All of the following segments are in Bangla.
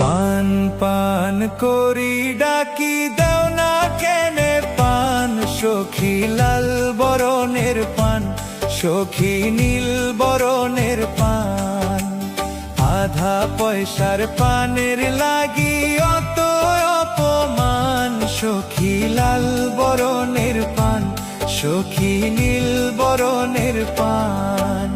পান পান করি ডাকি দাও না কেনে পান, সখী লাল বরণের পান, সখী নীল বরণের পান। আধা পয়সার পানের লাগি অত অপমান, সখী লাল বরণের পান, সখী নীল বরণের পান।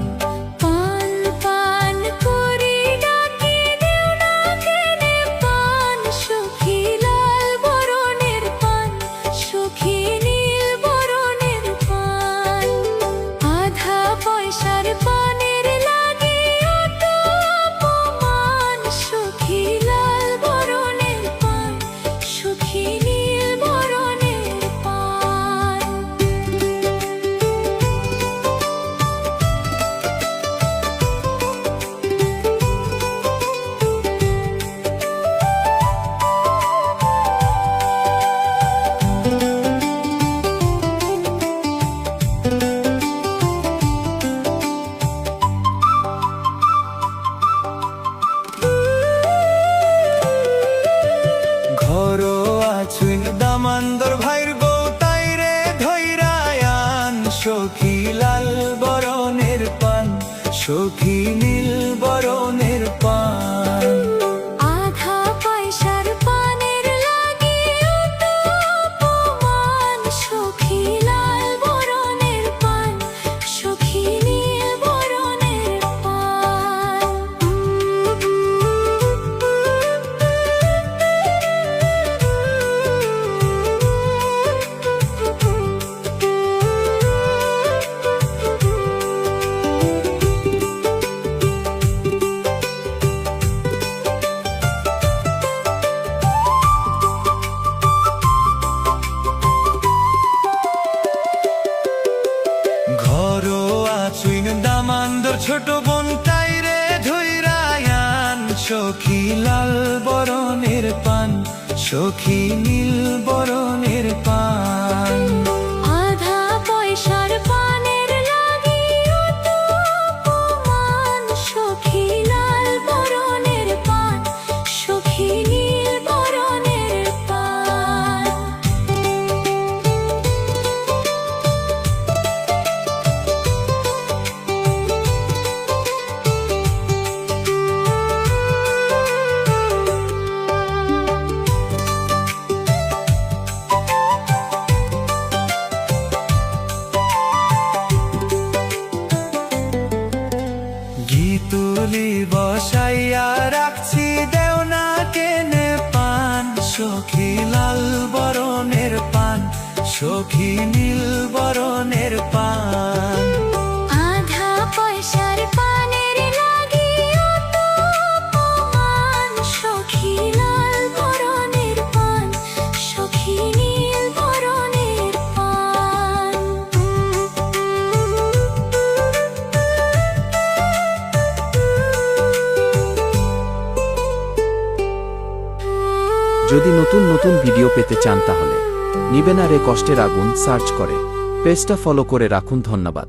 দামান্দর ভাইর বউ তাই রে ধৈরায়ান, সখী লাল বরণের পান, সখী নীল বরণের পান। আধা পয়সার পানের লাগি অত অপমান, সখী লাল বরণের পান, সখী নীল বরণের পান। দামান্দর ছোট বোন তাই রে ধৈরায়ান, সখী লাল বরণের পান, সখী নীল বরণের পান। আধা পয়সার পানের লাগি অত অপমান, সখী লাল বরণের পান, সখী নীল বরণের পান। তুলি বসাইয়া রাখছি দেও না কেনে পান, সখী লাল বরণের পান, সখী নীল বরণের পান। আধা পয়সার পানের লাগি অত অপমান, সখী লাল বরণের পান, সখী নীল বরণের পান। যদি নতুন নতুন ভিডিও পেতে চান তাহলে নিবেন আর এ কষ্টের আগুন সার্চ করে পেজটা ফলো করে রাখুন। ধন্যবাদ।